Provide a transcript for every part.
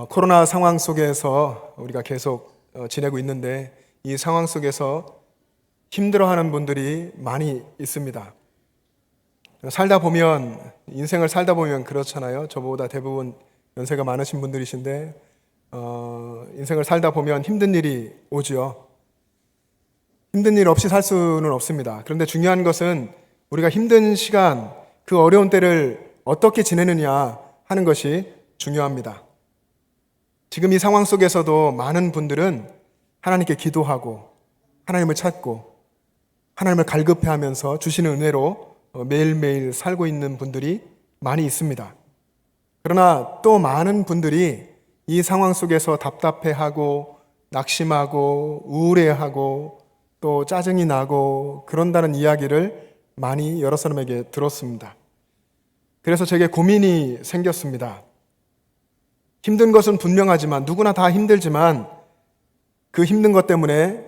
코로나 상황 속에서 우리가 계속 지내고 있는데 이 상황 속에서 힘들어하는 분들이 많이 있습니다. 인생을 살다 보면 그렇잖아요. 저보다 대부분 연세가 많으신 분들이신데 인생을 살다 보면 힘든 일이 오지요. 힘든 일 없이 살 수는 없습니다. 그런데 중요한 것은 우리가 힘든 시간, 그 어려운 때를 어떻게 지내느냐 하는 것이 중요합니다. 지금 이 상황 속에서도 많은 분들은 하나님께 기도하고 하나님을 찾고 하나님을 갈급해하면서 주시는 은혜로 매일매일 살고 있는 분들이 많이 있습니다. 그러나 또 많은 분들이 이 상황 속에서 답답해하고 낙심하고 우울해하고 또 짜증이 나고 그런다는 이야기를 많이 여러 사람에게 들었습니다. 그래서 제게 고민이 생겼습니다. 힘든 것은 분명하지만 누구나 다 힘들지만 그 힘든 것 때문에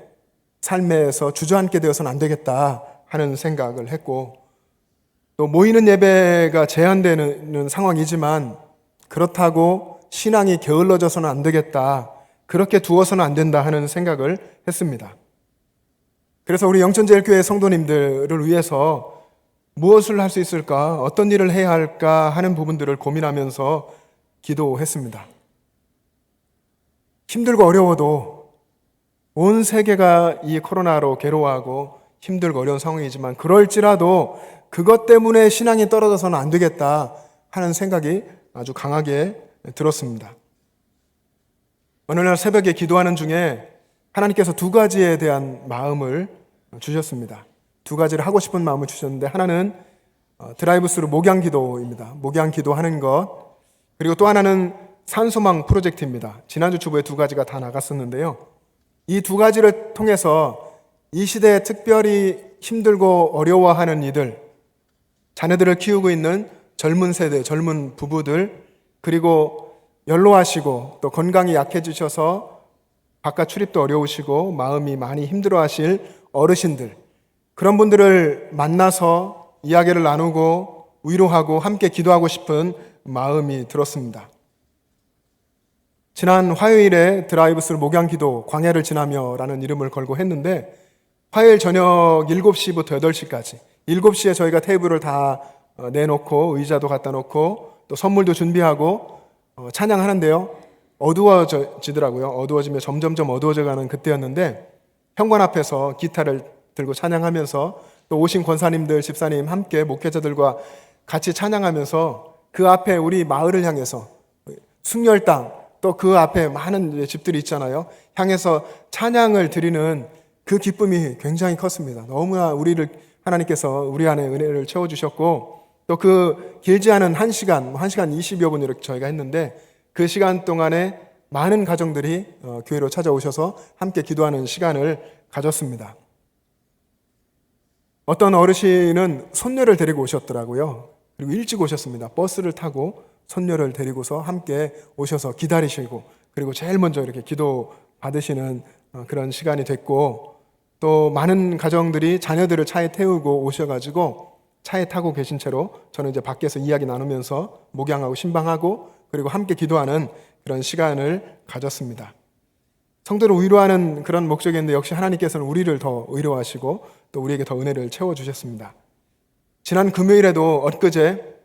삶에서 주저앉게 되어서는 안 되겠다 하는 생각을 했고, 또 모이는 예배가 제한되는 상황이지만 그렇다고 신앙이 게을러져서는 안 되겠다, 그렇게 두어서는 안 된다 하는 생각을 했습니다. 그래서 우리 영천제일교회 성도님들을 위해서 무엇을 할 수 있을까, 어떤 일을 해야 할까 하는 부분들을 고민하면서 기도했습니다. 힘들고 어려워도 온 세계가 이 코로나로 괴로워하고 힘들고 어려운 상황이지만 그럴지라도 그것 때문에 신앙이 떨어져서는 안 되겠다 하는 생각이 아주 강하게 들었습니다. 어느 날 새벽에 기도하는 중에 하나님께서 두 가지에 대한 마음을 주셨습니다. 두 가지를 하고 싶은 마음을 주셨는데, 하나는 드라이브스루 목양기도입니다. 목양기도하는 것. 그리고 또 하나는 산소망 프로젝트입니다. 지난주 주보에 두 가지가 다 나갔었는데요. 이 두 가지를 통해서 이 시대에 특별히 힘들고 어려워하는 이들, 자녀들을 키우고 있는 젊은 세대, 젊은 부부들, 그리고 연로하시고 또 건강이 약해지셔서 바깥 출입도 어려우시고 마음이 많이 힘들어하실 어르신들, 그런 분들을 만나서 이야기를 나누고 위로하고 함께 기도하고 싶은 마음이 들었습니다. 지난 화요일에 드라이브스루 목양기도 광야를 지나며 라는 이름을 걸고 했는데, 화요일 저녁 7시부터 8시까지 7시에 저희가 테이블을 다 내놓고 의자도 갖다 놓고 또 선물도 준비하고 찬양하는데요, 어두워지더라고요. 어두워지며 점점점 어두워져가는 그때였는데, 현관 앞에서 기타를 들고 찬양하면서 또 오신 권사님들, 집사님 함께 목회자들과 같이 찬양하면서 그 앞에 우리 마을을 향해서 숭렬당, 또 그 앞에 많은 집들이 있잖아요. 향해서 찬양을 드리는 그 기쁨이 굉장히 컸습니다. 너무나 하나님께서 우리 안에 은혜를 채워주셨고, 또 그 길지 않은 1시간 20여 분 이렇게 저희가 했는데, 그 시간 동안에 많은 가정들이 교회로 찾아오셔서 함께 기도하는 시간을 가졌습니다. 어떤 어르신은 손녀를 데리고 오셨더라고요. 그리고 일찍 오셨습니다. 버스를 타고 손녀를 데리고서 함께 오셔서 기다리시고, 그리고 제일 먼저 이렇게 기도 받으시는 그런 시간이 됐고, 또 많은 가정들이 자녀들을 차에 태우고 오셔가지고 차에 타고 계신 채로 저는 이제 밖에서 이야기 나누면서 목양하고 신방하고 그리고 함께 기도하는 그런 시간을 가졌습니다. 성도를 위로하는 그런 목적이었는데, 역시 하나님께서는 우리를 더 위로하시고 또 우리에게 더 은혜를 채워주셨습니다. 지난 엊그제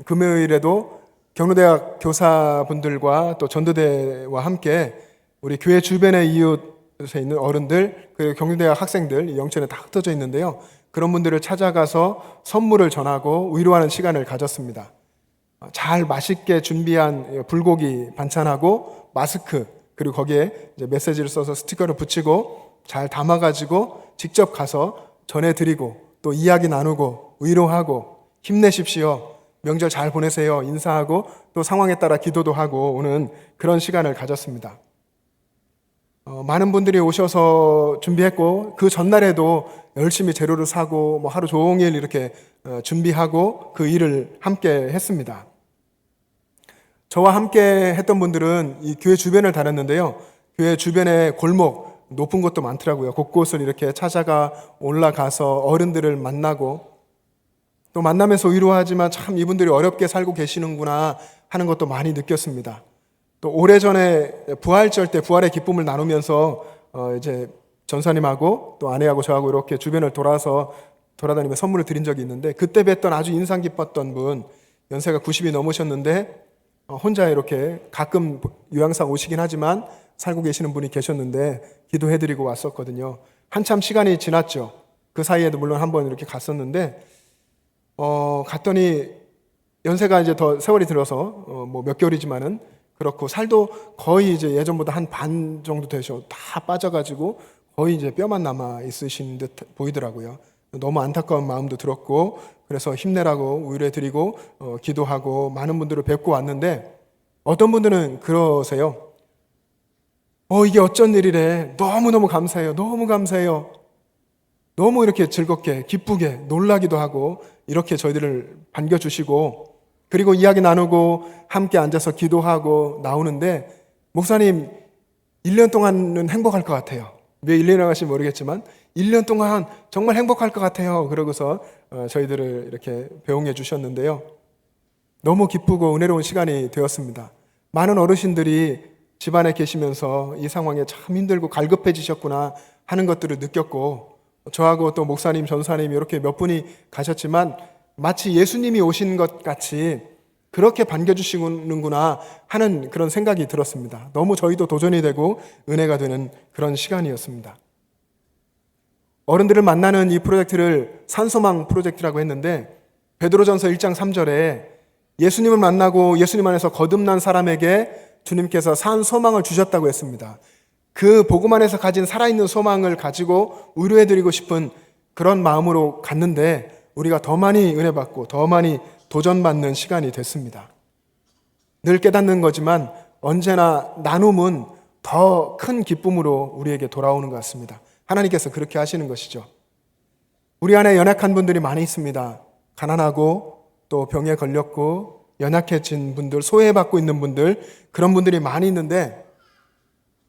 금요일에도 경로대학 교사분들과 또 전도대와 함께 우리 교회 주변의 이웃에 있는 어른들, 그리고 경로대학 학생들, 영천에 다 흩어져 있는데요, 그런 분들을 찾아가서 선물을 전하고 위로하는 시간을 가졌습니다. 잘 맛있게 준비한 불고기 반찬하고 마스크, 그리고 거기에 이제 메시지를 써서 스티커를 붙이고 잘 담아가지고 직접 가서 전해드리고 또 이야기 나누고 위로하고 힘내십시오, 명절 잘 보내세요 인사하고 또 상황에 따라 기도도 하고 오는 그런 시간을 가졌습니다. 많은 분들이 오셔서 준비했고, 그 전날에도 열심히 재료를 사고 하루 종일 이렇게 준비하고 그 일을 함께 했습니다. 저와 함께 했던 분들은 이 교회 주변을 다녔는데요, 교회 주변에 골목 높은 곳도 많더라고요. 곳곳을 이렇게 찾아가 올라가서 어른들을 만나고 또 만나면서 위로하지만 참 이분들이 어렵게 살고 계시는구나 하는 것도 많이 느꼈습니다. 또 오래전에 부활절 때 부활의 기쁨을 나누면서 이제 전사님하고 또 아내하고 저하고 이렇게 주변을 돌아다니며 선물을 드린 적이 있는데, 그때 뵀던 아주 인상 깊었던 분, 연세가 90이 넘으셨는데 혼자 이렇게 가끔 요양상 오시긴 하지만 살고 계시는 분이 계셨는데 기도해드리고 왔었거든요. 한참 시간이 지났죠. 그 사이에도 물론 한번 이렇게 갔었는데 갔더니 연세가 이제 더 세월이 들어서 뭐 몇 개월이지만은 그렇고 살도 거의 이제 예전보다 한 반 정도 되셔 다 빠져가지고 거의 이제 뼈만 남아 있으신 듯 보이더라고요. 너무 안타까운 마음도 들었고, 그래서 힘내라고 위로해드리고 기도하고 많은 분들을 뵙고 왔는데, 어떤 분들은 그러세요. 이게 어쩐 일이래. 너무너무 감사해요. 너무 감사해요. 너무 이렇게 즐겁게 기쁘게 놀라기도 하고 이렇게 저희들을 반겨주시고, 그리고 이야기 나누고 함께 앉아서 기도하고 나오는데, 목사님 1년 동안은 행복할 것 같아요. 왜 1년이나 가실지 모르겠지만 1년 동안 정말 행복할 것 같아요. 그러고서 저희들을 이렇게 배웅해 주셨는데요. 너무 기쁘고 은혜로운 시간이 되었습니다. 많은 어르신들이 집안에 계시면서 이 상황에 참 힘들고 갈급해지셨구나 하는 것들을 느꼈고, 저하고 또 목사님, 전사님 이렇게 몇 분이 가셨지만 마치 예수님이 오신 것 같이 그렇게 반겨주시는구나 하는 그런 생각이 들었습니다. 너무 저희도 도전이 되고 은혜가 되는 그런 시간이었습니다. 어른들을 만나는 이 프로젝트를 산소망 프로젝트라고 했는데, 베드로전서 1장 3절에 예수님을 만나고 예수님 안에서 거듭난 사람에게 주님께서 산 소망을 주셨다고 했습니다. 그 복음 안에서 가진 살아있는 소망을 가지고 위로해드리고 싶은 그런 마음으로 갔는데, 우리가 더 많이 은혜 받고 더 많이 도전받는 시간이 됐습니다. 늘 깨닫는 거지만 언제나 나눔은 더 큰 기쁨으로 우리에게 돌아오는 것 같습니다. 하나님께서 그렇게 하시는 것이죠. 우리 안에 연약한 분들이 많이 있습니다. 가난하고 또 병에 걸렸고 연약해진 분들, 소외받고 있는 분들, 그런 분들이 많이 있는데,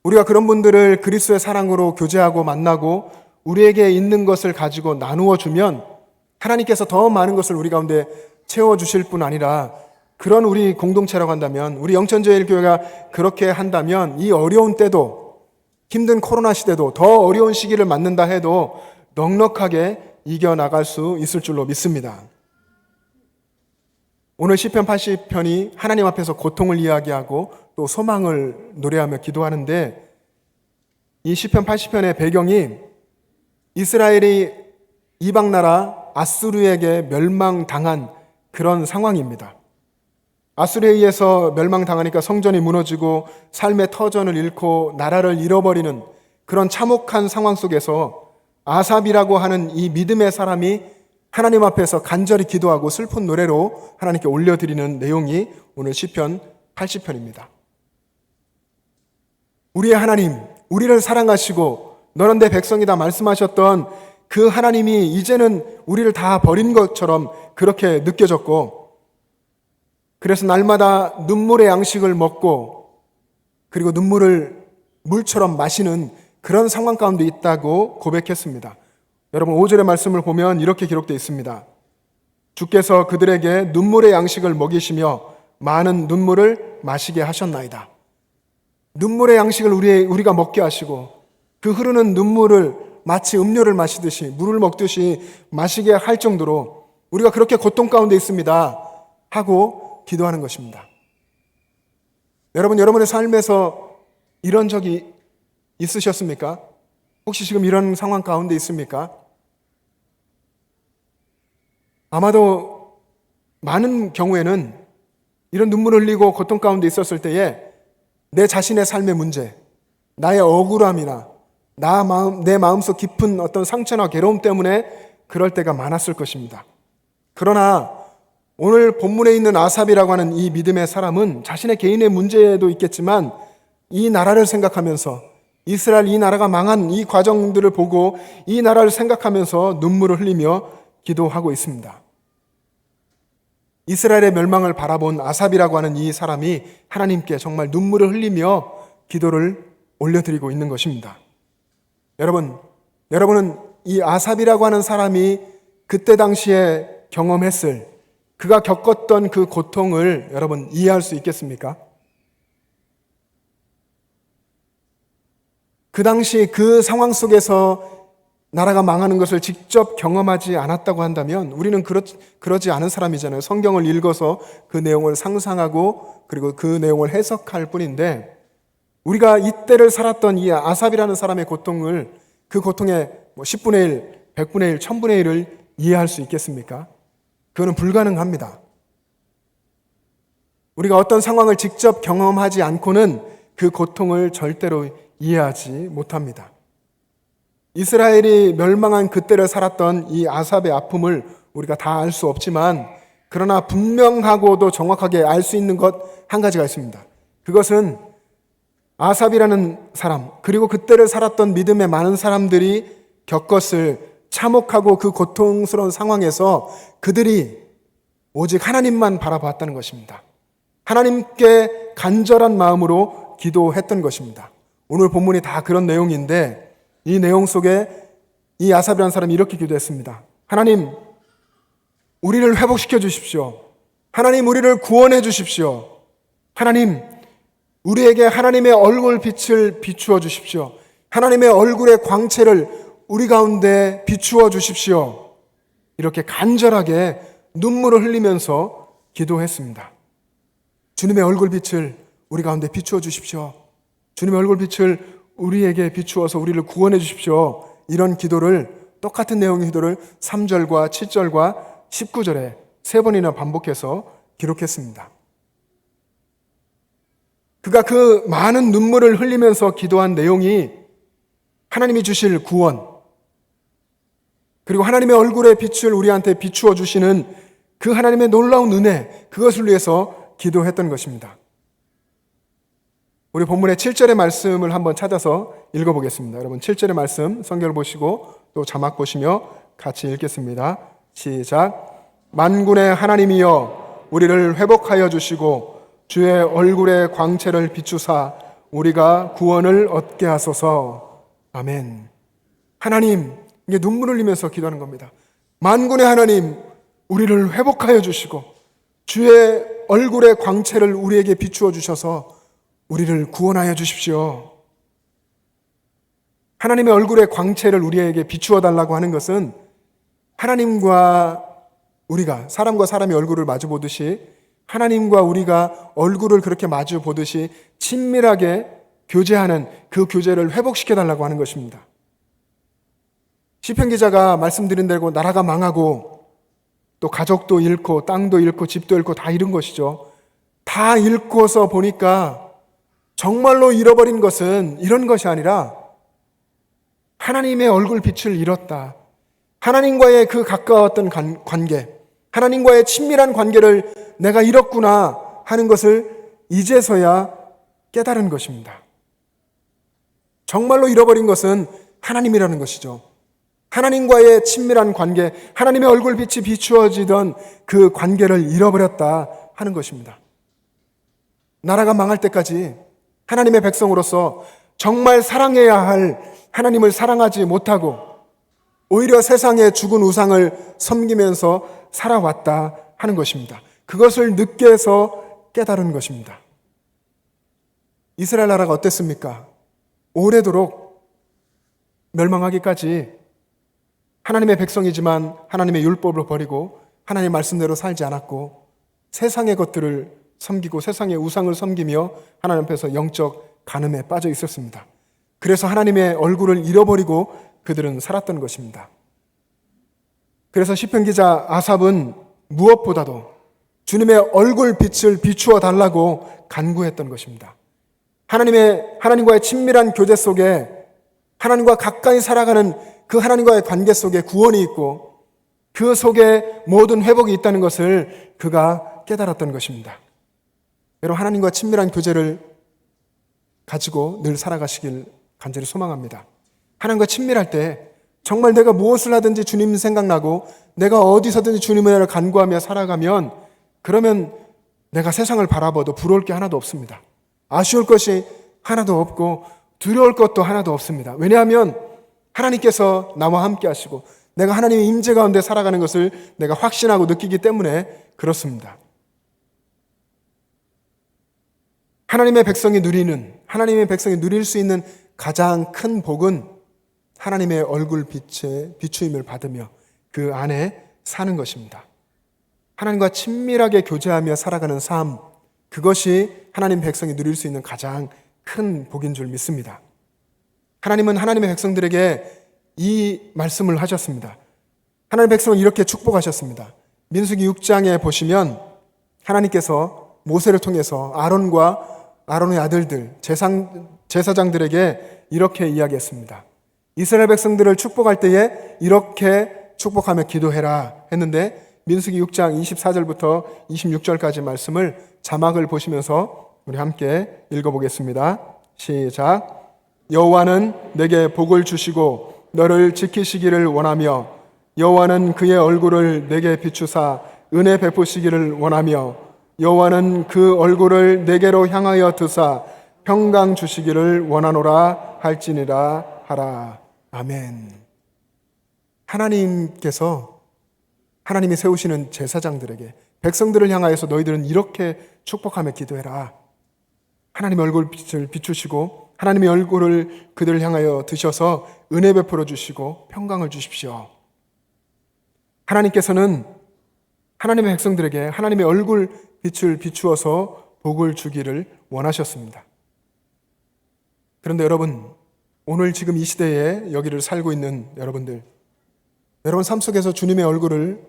우리가 그런 분들을 그리스도의 사랑으로 교제하고 만나고 우리에게 있는 것을 가지고 나누어 주면 하나님께서 더 많은 것을 우리 가운데 채워주실 뿐 아니라, 그런 우리 공동체라고 한다면, 우리 영천제일교회가 그렇게 한다면 이 어려운 때도, 힘든 코로나 시대도, 더 어려운 시기를 맞는다 해도 넉넉하게 이겨나갈 수 있을 줄로 믿습니다. 오늘 시편 80편이 하나님 앞에서 고통을 이야기하고 또 소망을 노래하며 기도하는데, 이 시편 80편의 배경이 이스라엘이 이방 나라 아수르에게 멸망당한 그런 상황입니다. 아수르에 의해서 멸망당하니까 성전이 무너지고 삶의 터전을 잃고 나라를 잃어버리는 그런 참혹한 상황 속에서 아삽이라고 하는 이 믿음의 사람이 하나님 앞에서 간절히 기도하고 슬픈 노래로 하나님께 올려드리는 내용이 오늘 시편 80편입니다. 우리의 하나님, 우리를 사랑하시고 너는 내 백성이다 말씀하셨던 그 하나님이 이제는 우리를 다 버린 것처럼 그렇게 느껴졌고, 그래서 날마다 눈물의 양식을 먹고 그리고 눈물을 물처럼 마시는 그런 상황 가운데 있다고 고백했습니다. 여러분 5절의 말씀을 보면 이렇게 기록되어 있습니다. 주께서 그들에게 눈물의 양식을 먹이시며 많은 눈물을 마시게 하셨나이다. 눈물의 양식을 우리가 먹게 하시고 그 흐르는 눈물을 마치 음료를 마시듯이, 물을 먹듯이 마시게 할 정도로 우리가 그렇게 고통 가운데 있습니다 하고 기도하는 것입니다. 여러분, 여러분의 삶에서 이런 적이 있으셨습니까? 혹시 지금 이런 상황 가운데 있습니까? 아마도 많은 경우에는 이런 눈물을 흘리고 고통 가운데 있었을 때에 내 자신의 삶의 문제, 나의 억울함이나 내 마음속 깊은 어떤 상처나 괴로움 때문에 그럴 때가 많았을 것입니다. 그러나 오늘 본문에 있는 아삽이라고 하는 이 믿음의 사람은 자신의 개인의 문제도 있겠지만 이 나라를 생각하면서, 이스라엘 이 나라가 망한 이 과정들을 보고 이 나라를 생각하면서 눈물을 흘리며 기도하고 있습니다. 이스라엘의 멸망을 바라본 아삽이라고 하는 이 사람이 하나님께 정말 눈물을 흘리며 기도를 올려드리고 있는 것입니다. 여러분은 이 아삽이라고 하는 사람이 그때 당시에 경험했을, 그가 겪었던 그 고통을 여러분 이해할 수 있겠습니까? 그 당시 그 상황 속에서 나라가 망하는 것을 직접 경험하지 않았다고 한다면 우리는 그러지 않은 사람이잖아요. 성경을 읽어서 그 내용을 상상하고 그리고 그 내용을 해석할 뿐인데, 우리가 이때를 살았던 이 아삽이라는 사람의 고통을, 그 고통의 10분의 1, 100분의 1, 1000분의 1을 이해할 수 있겠습니까? 그거는 불가능합니다. 우리가 어떤 상황을 직접 경험하지 않고는 그 고통을 절대로 이해하지 못합니다. 이스라엘이 멸망한 그때를 살았던 이 아삽의 아픔을 우리가 다 알 수 없지만, 그러나 분명하고도 정확하게 알 수 있는 것 한 가지가 있습니다. 그것은 아삽이라는 사람, 그리고 그때를 살았던 믿음의 많은 사람들이 겪었을 참혹하고 그 고통스러운 상황에서 그들이 오직 하나님만 바라봤다는 것입니다. 하나님께 간절한 마음으로 기도했던 것입니다. 오늘 본문이 다 그런 내용인데, 이 내용 속에 이 아삽이라는 사람이 이렇게 기도했습니다. 하나님, 우리를 회복시켜 주십시오. 하나님, 우리를 구원해 주십시오. 하나님, 우리에게 하나님의 얼굴 빛을 비추어 주십시오. 하나님의 얼굴의 광채를 우리 가운데 비추어 주십시오. 이렇게 간절하게 눈물을 흘리면서 기도했습니다. 주님의 얼굴 빛을 우리 가운데 비추어 주십시오. 주님의 얼굴 빛을 우리에게 비추어서 우리를 구원해 주십시오. 이런 기도를, 똑같은 내용의 기도를 3절과 7절과 19절에 3번이나 반복해서 기록했습니다. 그가 그 많은 눈물을 흘리면서 기도한 내용이 하나님이 주실 구원, 그리고 하나님의 얼굴의 빛을 우리한테 비추어 주시는 그 하나님의 놀라운 은혜, 그것을 위해서 기도했던 것입니다. 우리 본문의 7절의 말씀을 한번 찾아서 읽어보겠습니다. 여러분 7절의 말씀 성경을 보시고 또 자막 보시며 같이 읽겠습니다. 시작. 만군의 하나님이여 우리를 회복하여 주시고 주의 얼굴의 광채를 비추사 우리가 구원을 얻게 하소서. 아멘. 하나님, 이게 눈물을 흘리면서 기도하는 겁니다. 만군의 하나님, 우리를 회복하여 주시고 주의 얼굴의 광채를 우리에게 비추어 주셔서 우리를 구원하여 주십시오. 하나님의 얼굴의 광채를 우리에게 비추어 달라고 하는 것은 하나님과 우리가, 사람과 사람이 얼굴을 마주 보듯이 하나님과 우리가 얼굴을 그렇게 마주 보듯이 친밀하게 교제하는 그 교제를 회복시켜 달라고 하는 것입니다. 시편 기자가 말씀드린 대로 나라가 망하고 또 가족도 잃고 땅도 잃고 집도 잃고 다 잃은 것이죠. 다 잃고서 보니까 정말로 잃어버린 것은 이런 것이 아니라 하나님의 얼굴 빛을 잃었다. 하나님과의 그 가까웠던 관계, 하나님과의 친밀한 관계를 내가 잃었구나 하는 것을 이제서야 깨달은 것입니다. 정말로 잃어버린 것은 하나님이라는 것이죠. 하나님과의 친밀한 관계, 하나님의 얼굴 빛이 비추어지던 그 관계를 잃어버렸다 하는 것입니다. 나라가 망할 때까지 하나님의 백성으로서 정말 사랑해야 할 하나님을 사랑하지 못하고 오히려 세상의 죽은 우상을 섬기면서 살아왔다 하는 것입니다. 그것을 늦게서 깨달은 것입니다. 이스라엘 나라가 어땠습니까? 오래도록 멸망하기까지 하나님의 백성이지만 하나님의 율법을 버리고 하나님의 말씀대로 살지 않았고 세상의 것들을 섬기고 세상의 우상을 섬기며 하나님 앞에서 영적 간음에 빠져 있었습니다. 그래서 하나님의 얼굴을 잃어버리고 그들은 살았던 것입니다. 그래서 시편 기자 아삽은 무엇보다도 주님의 얼굴 빛을 비추어 달라고 간구했던 것입니다. 하나님과의 친밀한 교제 속에 하나님과 가까이 살아가는 그 하나님과의 관계 속에 구원이 있고 그 속에 모든 회복이 있다는 것을 그가 깨달았던 것입니다. 여러분, 하나님과 친밀한 교제를 가지고 늘 살아가시길 간절히 소망합니다. 하나님과 친밀할 때 정말 내가 무엇을 하든지 주님 생각나고 내가 어디서든지 주님의 은혜를 간구하며 살아가면 그러면 내가 세상을 바라봐도 부러울 게 하나도 없습니다. 아쉬울 것이 하나도 없고 두려울 것도 하나도 없습니다. 왜냐하면 하나님께서 나와 함께 하시고 내가 하나님의 임재 가운데 살아가는 것을 내가 확신하고 느끼기 때문에 그렇습니다. 하나님의 백성이 누릴 수 있는 가장 큰 복은 하나님의 얼굴 빛에 비추임을 받으며 그 안에 사는 것입니다. 하나님과 친밀하게 교제하며 살아가는 삶, 그것이 하나님 백성이 누릴 수 있는 가장 큰 복인 줄 믿습니다. 하나님은 하나님의 백성들에게 이 말씀을 하셨습니다. 하나님의 백성을 이렇게 축복하셨습니다. 민수기 6장에 보시면 하나님께서 모세를 통해서 아론의 아들들, 제사장들에게 이렇게 이야기했습니다. 이스라엘 백성들을 축복할 때에 이렇게 축복하며 기도해라 했는데, 민수기 6장 24절부터 26절까지 말씀을 자막을 보시면서 우리 함께 읽어보겠습니다. 시작. 여호와는 내게 복을 주시고 너를 지키시기를 원하며, 여호와는 그의 얼굴을 내게 비추사 은혜 베푸시기를 원하며, 여호와는 그 얼굴을 내게로 향하여 드사 평강 주시기를 원하노라 할지니라 하라. 아멘. 하나님이 세우시는 제사장들에게, 백성들을 향하여서 너희들은 이렇게 축복하며 기도해라. 하나님의 얼굴빛을 비추시고 하나님의 얼굴을 그들을 향하여 드셔서 은혜 베풀어 주시고 평강을 주십시오. 하나님께서는 하나님의 백성들에게 하나님의 얼굴빛을 비추어서 복을 주기를 원하셨습니다. 그런데 여러분, 오늘 지금 이 시대에 여기를 살고 있는 여러분 삶 속에서 주님의 얼굴을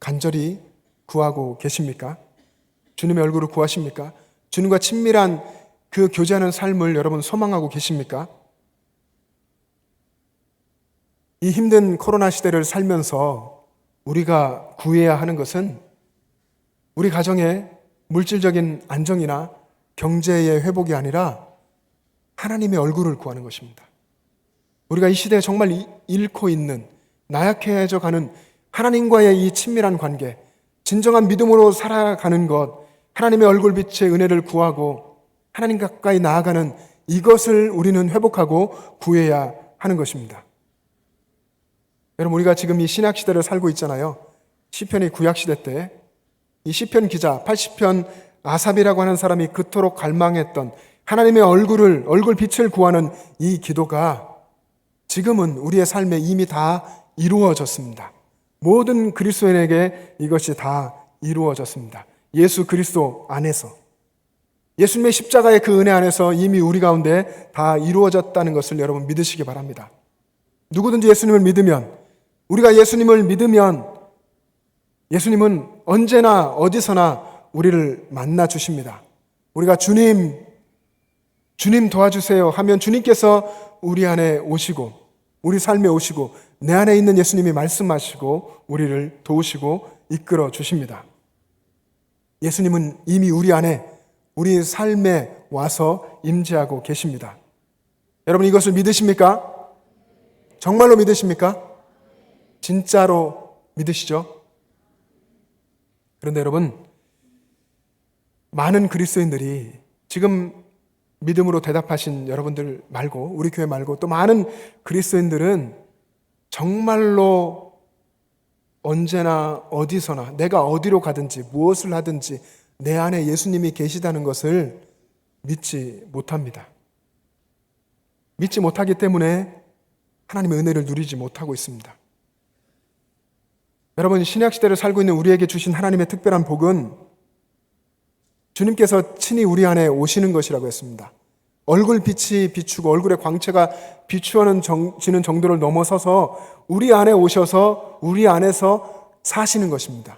간절히 구하고 계십니까? 주님의 얼굴을 구하십니까? 주님과 친밀한 그 교제하는 삶을 여러분 소망하고 계십니까? 이 힘든 코로나 시대를 살면서 우리가 구해야 하는 것은 우리 가정의 물질적인 안정이나 경제의 회복이 아니라 하나님의 얼굴을 구하는 것입니다. 우리가 이 시대에 정말 잃고 있는, 나약해져 가는 하나님과의 이 친밀한 관계, 진정한 믿음으로 살아가는 것, 하나님의 얼굴빛의 은혜를 구하고 하나님 가까이 나아가는 이것을 우리는 회복하고 구해야 하는 것입니다. 여러분, 우리가 지금 이 신약 시대를 살고 있잖아요. 시편이 구약 시대 때 이 시편 기자 80편 아삽이라고 하는 사람이 그토록 갈망했던 하나님의 얼굴빛을 구하는 이 기도가 지금은 우리의 삶에 이미 다 이루어졌습니다. 모든 그리스도인에게 이것이 다 이루어졌습니다. 예수 그리스도 안에서, 예수님의 십자가의 그 은혜 안에서 이미 우리 가운데 다 이루어졌다는 것을 여러분 믿으시기 바랍니다. 누구든지 예수님을 믿으면, 우리가 예수님을 믿으면 예수님은 언제나 어디서나 우리를 만나 주십니다. 우리가 주님 도와주세요 하면 주님께서 우리 안에 오시고, 우리 삶에 오시고, 내 안에 있는 예수님이 말씀하시고 우리를 도우시고 이끌어 주십니다. 예수님은 이미 우리 안에, 우리 삶에 와서 임재하고 계십니다. 여러분, 이것을 믿으십니까? 정말로 믿으십니까? 진짜로 믿으시죠? 그런데 여러분, 많은 그리스도인들이 지금 믿음으로 대답하신 여러분들 말고, 우리 교회 말고 또 많은 그리스도인들은 정말로 언제나 어디서나 내가 어디로 가든지 무엇을 하든지 내 안에 예수님이 계시다는 것을 믿지 못합니다. 믿지 못하기 때문에 하나님의 은혜를 누리지 못하고 있습니다. 여러분, 신약시대를 살고 있는 우리에게 주신 하나님의 특별한 복은 주님께서 친히 우리 안에 오시는 것이라고 했습니다. 얼굴빛이 비추고 얼굴의 광채가 비추어지는 정도를 넘어서서 우리 안에 오셔서 우리 안에서 사시는 것입니다.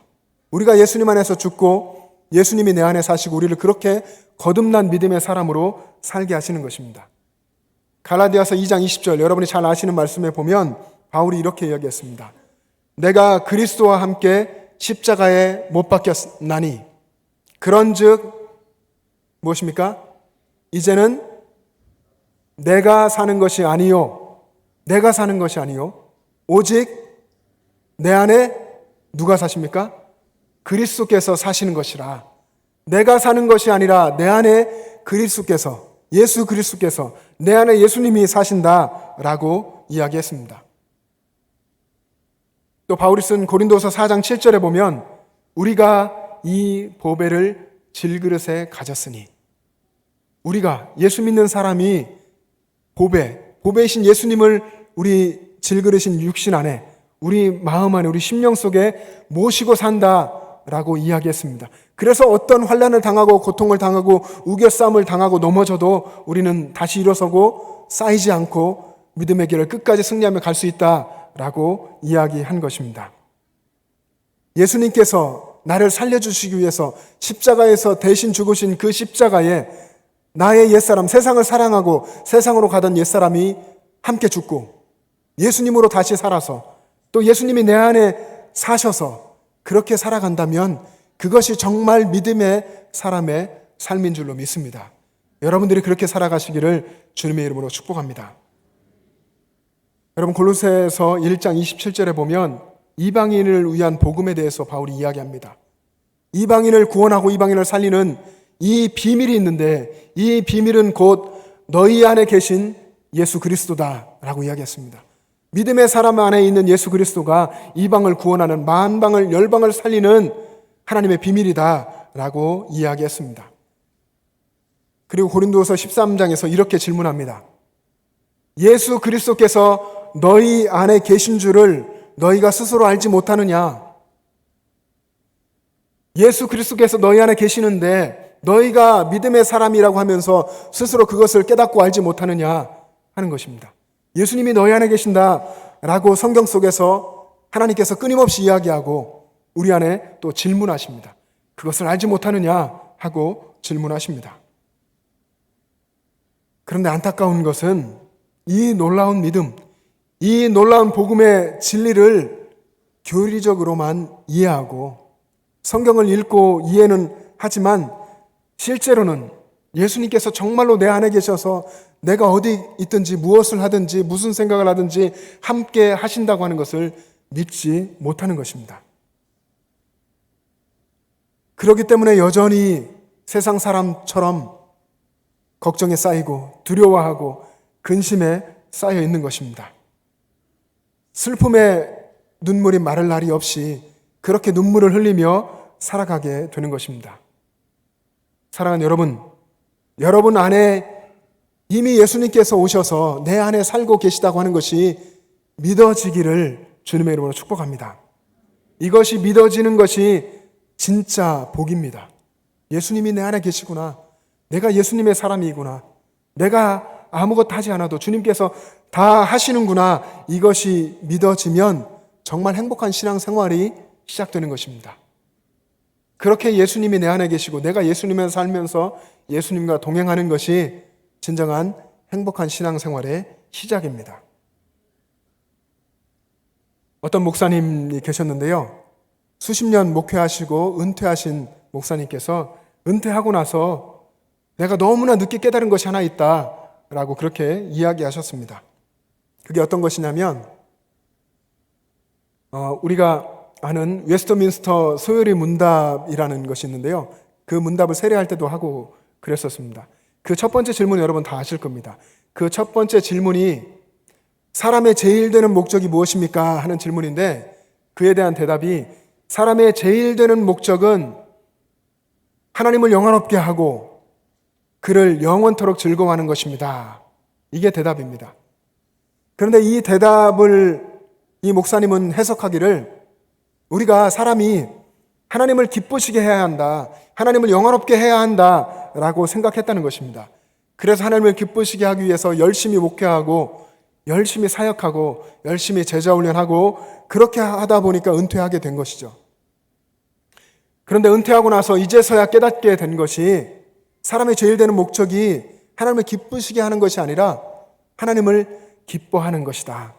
우리가 예수님 안에서 죽고 예수님이 내 안에 사시고 우리를 그렇게 거듭난 믿음의 사람으로 살게 하시는 것입니다. 갈라디아서 2장 20절, 여러분이 잘 아시는 말씀에 보면 바울이 이렇게 이야기했습니다. 내가 그리스도와 함께 십자가에 못 박혔나니 그런즉 무엇입니까? 이제는 내가 사는 것이 아니요 오직 내 안에 누가 사십니까? 그리스도께서 사시는 것이라. 내가 사는 것이 아니라 내 안에 그리스도께서, 예수 그리스도께서, 내 안에 예수님이 사신다라고 이야기했습니다. 또 바울이 쓴 고린도서 4장 7절에 보면 우리가 이 보배를 질그릇에 가졌으니, 우리가 예수 믿는 사람이 보배이신 예수님을 우리 질그릇인 육신 안에, 우리 마음 안에, 우리 심령 속에 모시고 산다라고 이야기했습니다. 그래서 어떤 환난을 당하고 고통을 당하고 우겨싸움을 당하고 넘어져도 우리는 다시 일어서고 쌓이지 않고 믿음의 길을 끝까지 승리하며 갈 수 있다라고 이야기한 것입니다. 예수님께서 나를 살려주시기 위해서 십자가에서 대신 죽으신 그 십자가에 나의 옛사람, 세상을 사랑하고 세상으로 가던 옛사람이 함께 죽고 예수님으로 다시 살아서 또 예수님이 내 안에 사셔서 그렇게 살아간다면 그것이 정말 믿음의 사람의 삶인 줄로 믿습니다. 여러분들이 그렇게 살아가시기를 주님의 이름으로 축복합니다. 여러분, 골로새서 1장 27절에 보면 이방인을 위한 복음에 대해서 바울이 이야기합니다. 이방인을 구원하고 이방인을 살리는 이 비밀이 있는데 이 비밀은 곧 너희 안에 계신 예수 그리스도다라고 이야기했습니다. 믿음의 사람 안에 있는 예수 그리스도가 이방을 구원하는, 만방을 열방을 살리는 하나님의 비밀이다라고 이야기했습니다. 그리고 고린도서 13장에서 이렇게 질문합니다. 예수 그리스도께서 너희 안에 계신 줄을 너희가 스스로 알지 못하느냐? 예수 그리스도께서 너희 안에 계시는데 너희가 믿음의 사람이라고 하면서 스스로 그것을 깨닫고 알지 못하느냐 하는 것입니다. 예수님이 너희 안에 계신다라고 성경 속에서 하나님께서 끊임없이 이야기하고 우리 안에 또 질문하십니다. 그것을 알지 못하느냐 하고 질문하십니다. 그런데 안타까운 것은 이 놀라운 믿음, 이 놀라운 복음의 진리를 교리적으로만 이해하고 성경을 읽고 이해는 하지만 실제로는 예수님께서 정말로 내 안에 계셔서 내가 어디 있든지 무엇을 하든지 무슨 생각을 하든지 함께 하신다고 하는 것을 믿지 못하는 것입니다. 그렇기 때문에 여전히 세상 사람처럼 걱정에 쌓이고 두려워하고 근심에 쌓여 있는 것입니다. 슬픔에 눈물이 마를 날이 없이 그렇게 눈물을 흘리며 살아가게 되는 것입니다. 사랑하는 여러분, 여러분 안에 이미 예수님께서 오셔서 내 안에 살고 계시다고 하는 것이 믿어지기를 주님의 이름으로 축복합니다. 이것이 믿어지는 것이 진짜 복입니다. 예수님이 내 안에 계시구나. 내가 예수님의 사람이구나. 내가 아무것도 하지 않아도 주님께서 다 하시는구나. 이것이 믿어지면 정말 행복한 신앙생활이 시작되는 것입니다. 그렇게 예수님이 내 안에 계시고 내가 예수님을 살면서 예수님과 동행하는 것이 진정한 행복한 신앙생활의 시작입니다. 어떤 목사님이 계셨는데요. 수십 년 목회하시고 은퇴하신 목사님께서 은퇴하고 나서 내가 너무나 늦게 깨달은 것이 하나 있다라고 그렇게 이야기하셨습니다. 그게 어떤 것이냐면 우리가 아는 웨스트민스터 소요리 문답이라는 것이 있는데요. 그 문답을 세례할 때도 하고 그랬었습니다. 그 첫 번째 질문 여러분 다 아실 겁니다. 그 첫 번째 질문이 사람의 제일 되는 목적이 무엇입니까? 하는 질문인데 그에 대한 대답이 사람의 제일 되는 목적은 하나님을 영원롭게 하고 그를 영원토록 즐거워하는 것입니다. 이게 대답입니다. 그런데 이 대답을 이 목사님은 해석하기를 우리가 사람이 하나님을 기쁘시게 해야 한다, 하나님을 영원롭게 해야 한다라고 생각했다는 것입니다. 그래서 하나님을 기쁘시게 하기 위해서 열심히 목회하고 열심히 사역하고 열심히 제자훈련하고 그렇게 하다 보니까 은퇴하게 된 것이죠. 그런데 은퇴하고 나서 이제서야 깨닫게 된 것이 사람의 제일 되는 목적이 하나님을 기쁘시게 하는 것이 아니라 하나님을 기뻐하는 것이다.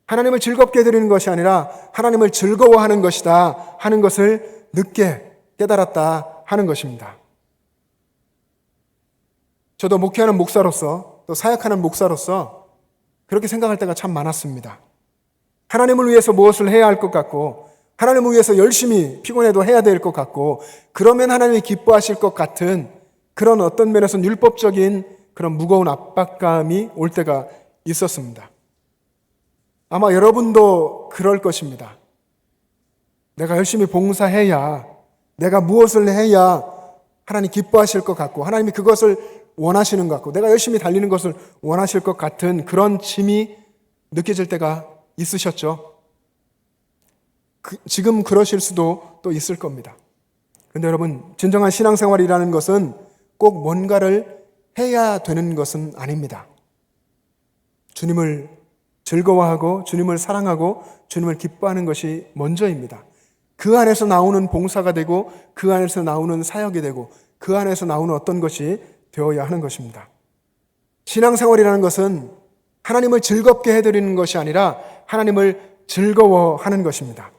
하나님을 즐겁게 해드리는 것이 아니라 하나님을 즐거워하는 것이다 하는 것을 늦게 깨달았다 하는 것입니다. 저도 목회하는 목사로서 또 사역하는 목사로서 그렇게 생각할 때가 참 많았습니다. 하나님을 위해서 무엇을 해야 할 것 같고 하나님을 위해서 열심히 피곤해도 해야 될 것 같고 그러면 하나님이 기뻐하실 것 같은 그런 어떤 면에서는 율법적인 그런 무거운 압박감이 올 때가 있었습니다. 아마 여러분도 그럴 것입니다. 내가 열심히 봉사해야 내가 무엇을 해야 하나님 기뻐하실 것 같고 하나님이 그것을 원하시는 것 같고 내가 열심히 달리는 것을 원하실 것 같은 그런 짐이 느껴질 때가 있으셨죠. 지금 그러실 수도 또 있을 겁니다. 근데 여러분, 진정한 신앙생활이라는 것은 꼭 뭔가를 해야 되는 것은 아닙니다. 주님을 즐거워하고 주님을 사랑하고 주님을 기뻐하는 것이 먼저입니다. 그 안에서 나오는 봉사가 되고 그 안에서 나오는 사역이 되고 그 안에서 나오는 어떤 것이 되어야 하는 것입니다. 신앙생활이라는 것은 하나님을 즐겁게 해드리는 것이 아니라 하나님을 즐거워하는 것입니다.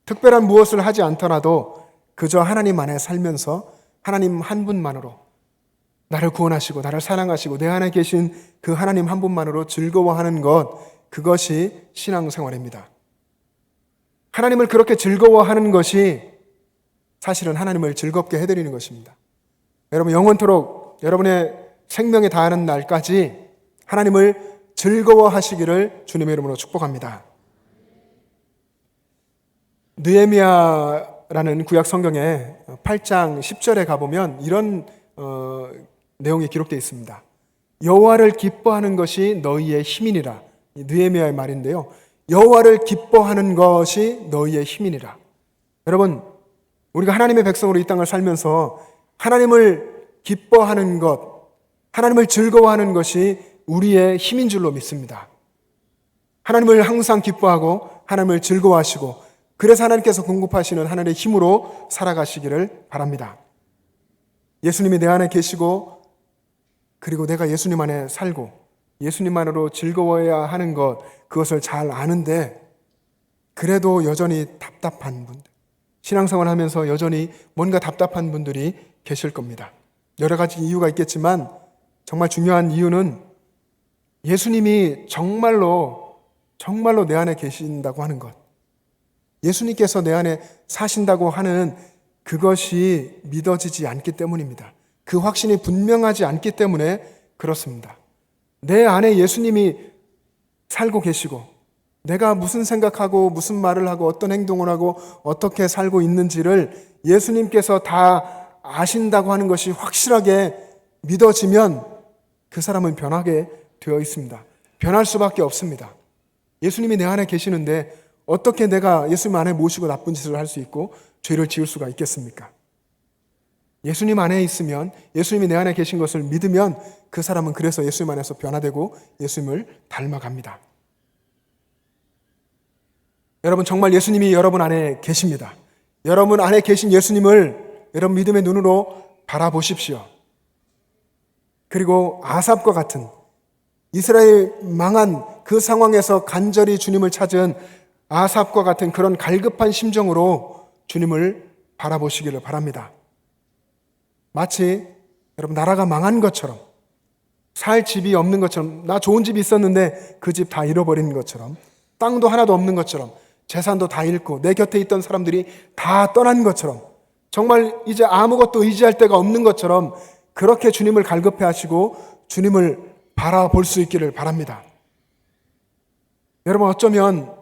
특별한 무엇을 하지 않더라도 그저 하나님 안에 살면서 하나님 한 분만으로 나를 구원하시고 나를 사랑하시고 내 안에 계신 그 하나님 한 분만으로 즐거워하는 것, 그것이 신앙생활입니다. 하나님을 그렇게 즐거워하는 것이 사실은 하나님을 즐겁게 해드리는 것입니다. 여러분, 영원토록 여러분의 생명에 다하는 날까지 하나님을 즐거워하시기를 주님의 이름으로 축복합니다. 느헤미야라는 구약 성경에 8장 10절에 가보면 이런 내용이 기록되어 있습니다. 여호와를 기뻐하는 것이 너희의 힘이니라. 느헤미야의 말인데요. 여호와를 기뻐하는 것이 너희의 힘이니라. 여러분, 우리가 하나님의 백성으로 이 땅을 살면서 하나님을 기뻐하는 것, 하나님을 즐거워하는 것이 우리의 힘인 줄로 믿습니다. 하나님을 항상 기뻐하고 하나님을 즐거워하시고 그래서 하나님께서 공급하시는 하나님의 힘으로 살아가시기를 바랍니다. 예수님이 내 안에 계시고 그리고 내가 예수님 안에 살고 예수님만으로 즐거워해야 하는 것, 그것을 잘 아는데 그래도 여전히 답답한 분들, 신앙생활 하면서 여전히 뭔가 답답한 분들이 계실 겁니다. 여러 가지 이유가 있겠지만 정말 중요한 이유는 예수님이 정말로 내 안에 계신다고 하는 것, 예수님께서 내 안에 사신다고 하는 그것이 믿어지지 않기 때문입니다. 그 확신이 분명하지 않기 때문에 그렇습니다. 내 안에 예수님이 살고 계시고 내가 무슨 생각하고 무슨 말을 하고 어떤 행동을 하고 어떻게 살고 있는지를 예수님께서 다 아신다고 하는 것이 확실하게 믿어지면 그 사람은 변하게 되어 있습니다. 변할 수밖에 없습니다. 예수님이 내 안에 계시는데 어떻게 내가 예수님 안에 모시고 나쁜 짓을 할 수 있고 죄를 지을 수가 있겠습니까? 예수님 안에 있으면, 예수님이 내 안에 계신 것을 믿으면 그 사람은 그래서 예수님 안에서 변화되고 예수님을 닮아갑니다. 여러분, 정말 예수님이 여러분 안에 계십니다. 여러분 안에 계신 예수님을 여러분 믿음의 눈으로 바라보십시오. 그리고 아삽과 같은 이스라엘 망한 그 상황에서 간절히 주님을 찾은 아삽과 같은 그런 갈급한 심정으로 주님을 바라보시기를 바랍니다. 마치 여러분 나라가 망한 것처럼, 살 집이 없는 것처럼, 나 좋은 집이 있었는데 그 집 다 잃어버린 것처럼, 땅도 하나도 없는 것처럼, 재산도 다 잃고 내 곁에 있던 사람들이 다 떠난 것처럼, 정말 이제 아무것도 의지할 데가 없는 것처럼 그렇게 주님을 갈급해 하시고 주님을 바라볼 수 있기를 바랍니다. 여러분, 어쩌면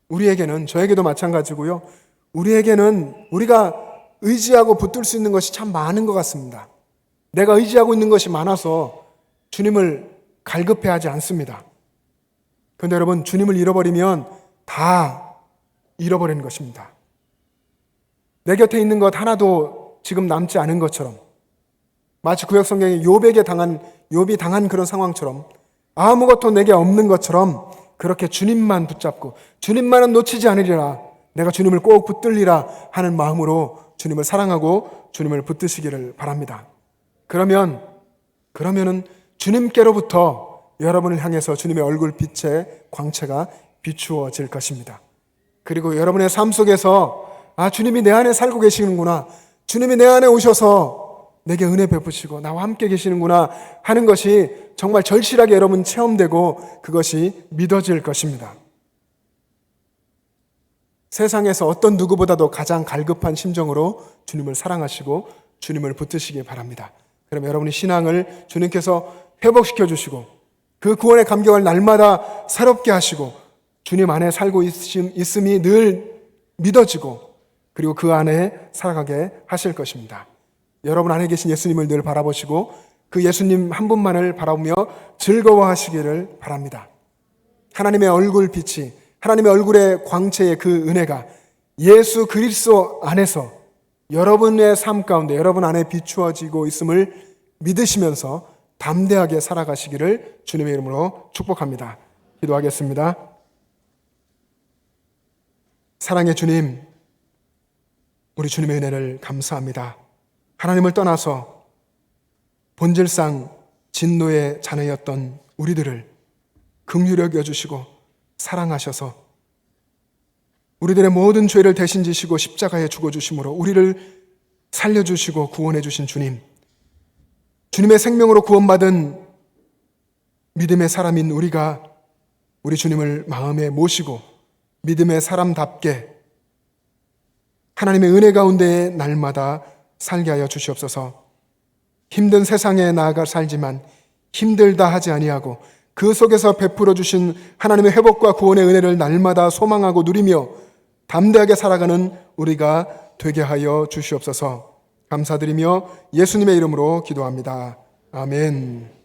우리에게는, 저에게도 마찬가지고요, 우리에게는 우리가 의지하고 붙들 수 있는 것이 참 많은 것 같습니다. 내가 의지하고 있는 것이 많아서 주님을 갈급해 하지 않습니다. 그런데 여러분, 주님을 잃어버리면 다 잃어버리는 것입니다. 내 곁에 있는 것 하나도 지금 남지 않은 것처럼, 마치 구약 성경에 욥이 당한 그런 상황처럼, 아무것도 내게 없는 것처럼 그렇게 주님만 붙잡고 주님만은 놓치지 않으리라, 내가 주님을 꼭 붙들리라 하는 마음으로 주님을 사랑하고 주님을 붙드시기를 바랍니다. 그러면은 주님께로부터 여러분을 향해서 주님의 얼굴 빛의 광채가 비추어질 것입니다. 그리고 여러분의 삶 속에서 주님이 내 안에 살고 계시는구나, 주님이 내 안에 오셔서 내게 은혜 베푸시고 나와 함께 계시는구나 하는 것이 정말 절실하게 여러분 체험되고 그것이 믿어질 것입니다. 세상에서 어떤 누구보다도 가장 갈급한 심정으로 주님을 사랑하시고 주님을 붙드시기 바랍니다. 그럼 여러분의 신앙을 주님께서 회복시켜 주시고 그 구원의 감격을 날마다 새롭게 하시고 주님 안에 살고 있음이 늘 믿어지고 그리고 그 안에 살아가게 하실 것입니다. 여러분 안에 계신 예수님을 늘 바라보시고 그 예수님 한 분만을 바라보며 즐거워하시기를 바랍니다. 하나님의 얼굴 빛이, 하나님의 얼굴의 광채의 그 은혜가 예수 그리스도 안에서 여러분의 삶 가운데 여러분 안에 비추어지고 있음을 믿으시면서 담대하게 살아가시기를 주님의 이름으로 축복합니다. 기도하겠습니다. 사랑의 주님, 우리 주님의 은혜를 감사합니다. 하나님을 떠나서 본질상 진노의 자녀였던 우리들을 긍휼히 여겨주시고 사랑하셔서 우리들의 모든 죄를 대신 지시고 십자가에 죽어주심으로 우리를 살려주시고 구원해 주신 주님, 주님의 생명으로 구원받은 믿음의 사람인 우리가 우리 주님을 마음에 모시고 믿음의 사람답게 하나님의 은혜 가운데 날마다 살게 하여 주시옵소서. 힘든 세상에 나아가 살지만 힘들다 하지 아니하고 그 속에서 베풀어 주신 하나님의 회복과 구원의 은혜를 날마다 소망하고 누리며 담대하게 살아가는 우리가 되게 하여 주시옵소서. 감사드리며 예수님의 이름으로 기도합니다. 아멘.